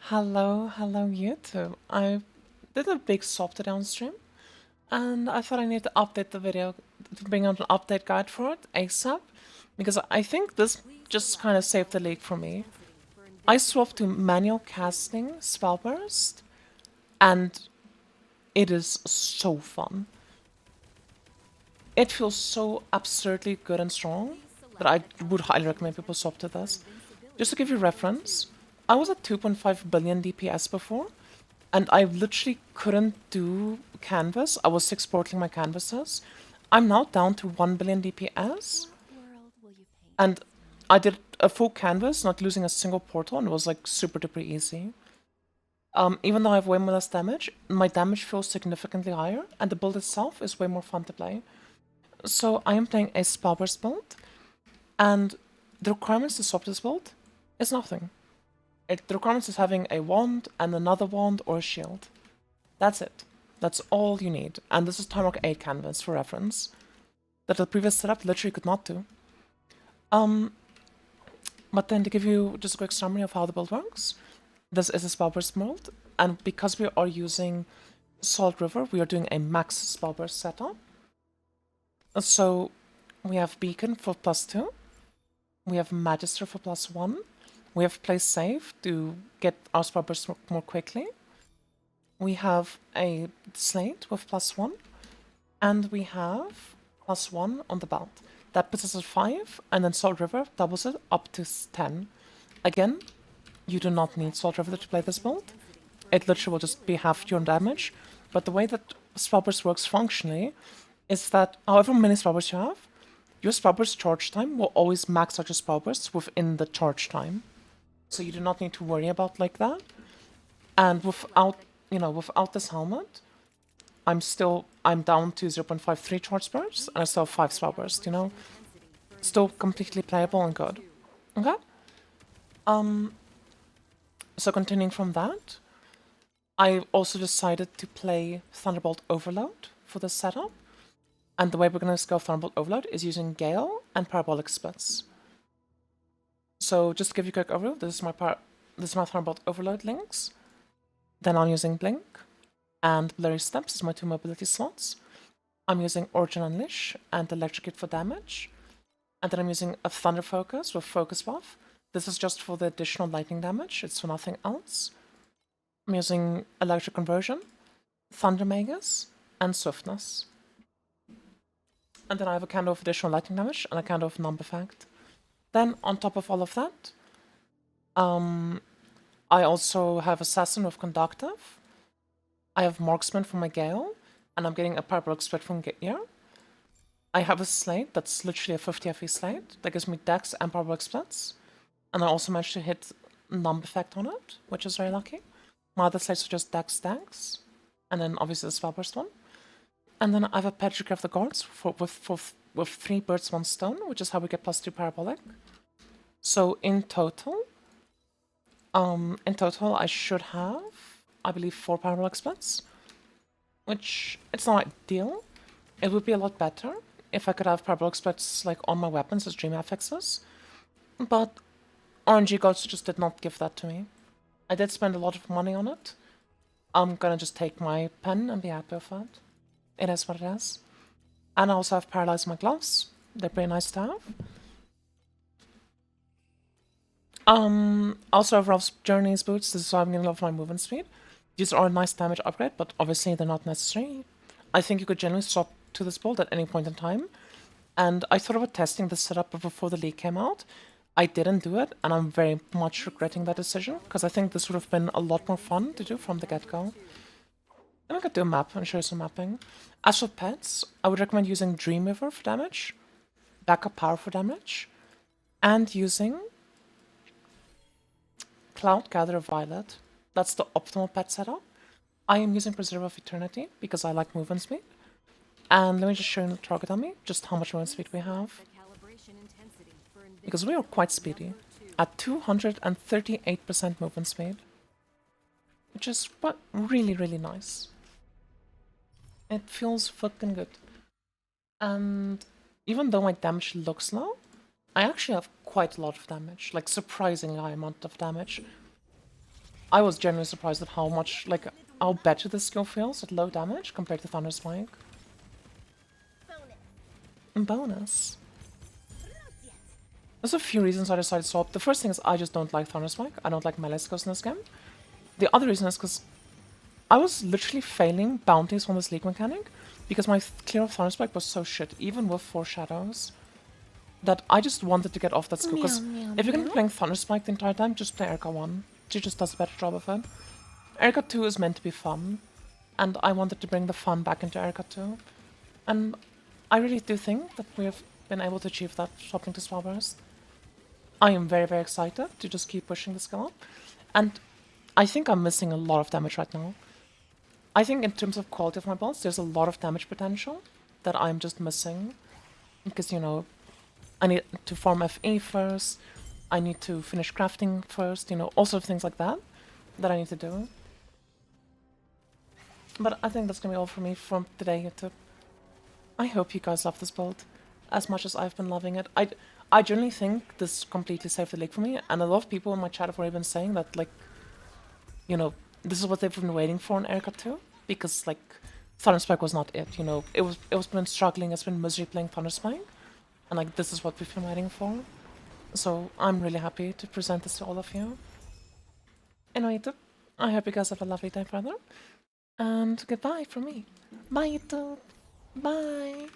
Hello, hello YouTube. I did a big swap today on stream, and I thought I needed to update the video to bring out an update guide for it ASAP, because I think this just kind of saved the league for me. I swapped to manual casting Spellburst, and it is so fun. It feels so absurdly good and strong that I would highly recommend people swap to this. Just to give you reference, I was at 2.5 billion DPS before, and I literally couldn't do canvas. I was exporting my canvases. I'm now down to 1 billion DPS, and I did a full canvas, not losing a single portal, and it was like super duper easy. Even though I have way more less damage, my damage feels significantly higher, and the build itself is way more fun to play. So I am playing a Spellburst build, and the requirements to swap this build is nothing. The requirements is having a wand and another wand or a shield. That's it. That's all you need. And this is Time Rock 8 canvas for reference. That the previous setup literally could not do. But then to give you just a quick summary of how the build works, this is a Spellburst build, and because we are using Salt River, we are doing a max Spellburst setup. So we have Beacon for +2, we have Magister for +1, we have Play Safe to get our Spellburst more quickly, we have a Slate with +1, and we have +1 on the belt. That puts us at 5, and then Salt River doubles it up to 10. Again, you do not need Salt River to play this build. It literally will just be half your damage, but the way that Spellburst works functionally is that however many Spellbursts you have, your Spellburst charge time will always max out your Spellbursts within the charge time. So you do not need to worry about like that. And without this helmet, I'm down to 0.53 charge bursts, and I still have 5 Spellbursts, Still completely playable and good. Okay? So continuing from that, I also decided to play Thunderbolt Overload for this setup. And the way we're going to scale Thunderbolt Overload is using Gale and Parabolic Splits. So just to give you a quick overview, this is my Thunderbolt Overload links. Then I'm using Blink, and Blurry Steps is my 2 mobility slots. I'm using Origin Unleash and Electrocute for damage. And then I'm using a Thunder Focus with Focus Buff. This is just for the additional lightning damage, it's for nothing else. I'm using Electric Conversion, Thunder Magus, and Swiftness. And then I have a candle of additional lightning damage and a candle of numb effect. Then, on top of all of that, I also have Assassin with Conductive. I have Marksman for my Gale, and I'm getting a Parabolic Split from Gear. I have a Slate that's literally a 50 FE Slate that gives me Dex and Parabolic Splits. And I also managed to hit Numb Effect on it, which is very lucky. My other slates are just Dex, and then obviously the Spellburst one. And then I have a Pedigree of the Guards with 3 birds, 1 stone, which is how we get +2 Parabolic. So in total I should have, I believe, 4 Parabolic Splits, which it's not ideal. It would be a lot better if I could have Parabolic Splits like on my weapons as Dream Affixes, but RNG Gods just did not give that to me. I did spend a lot of money on it. I'm gonna just take my pen and be happy with that. It is what it is. And I also have Paralyze my gloves. They're pretty nice to have. Also have Ralph's Journey's boots. This is why I'm getting a lot of my movement speed. These are a nice damage upgrade, but obviously they're not necessary. I think you could generally swap to this build at any point in time. And I thought about testing this setup before the league came out. I didn't do it, and I'm very much regretting that decision, because I think this would have been a lot more fun to do from the get-go. Then I could do a map and show you some mapping. As for pets, I would recommend using Dreamweaver for damage, Backup Power for damage, and using Cloud Gatherer Violet. That's the optimal pet setup. I am using Preserve of Eternity because I like movement speed. And let me just show you the target on me, just how much movement speed we have. Because we are quite speedy, at 238% movement speed. Which is really, really nice. It feels fucking good. And even though my damage looks low, I actually have quite a lot of damage, like surprisingly high amount of damage. I was genuinely surprised at how much, like, how better this skill feels at low damage compared to Thunder Spike. Bonus. There's a few reasons I decided to swap. The first thing is I just don't like Thunder Spike. I don't like melee skills in this game. The other reason is because I was literally failing bounties on this league mechanic because my clear of Thunder Spike was so shit, even with 4 shadows, that I just wanted to get off that skill. Because if you're going to be playing Thunder Spike the entire time, just play Erika 1. She just does a better job of it. Erika 2 is meant to be fun, and I wanted to bring the fun back into Erika 2. And I really do think that we have been able to achieve that swapping to Spellburst. I am very, very excited to just keep pushing the skill up. And I think I'm missing a lot of damage right now. I think in terms of quality of my builds, there's a lot of damage potential that I'm just missing. Because, you know, I need to farm FE first, I need to finish crafting first, you know, all sorts of things like that that I need to do. But I think that's gonna be all for me from today, YouTube. I hope you guys love this build as much as I've been loving it. I genuinely think this completely saved the league for me, and a lot of people in my chat have already been saying that, like, you know, this is what they've been waiting for in Erika 2, because, like, Thunder Spike was not it, you know. It was been struggling, it's been misery playing Thunder Spike, and, like, this is what we've been waiting for. So I'm really happy to present this to all of you. Anyway, YouTube, I hope you guys have a lovely day further, and goodbye from me. Bye, YouTube. Bye.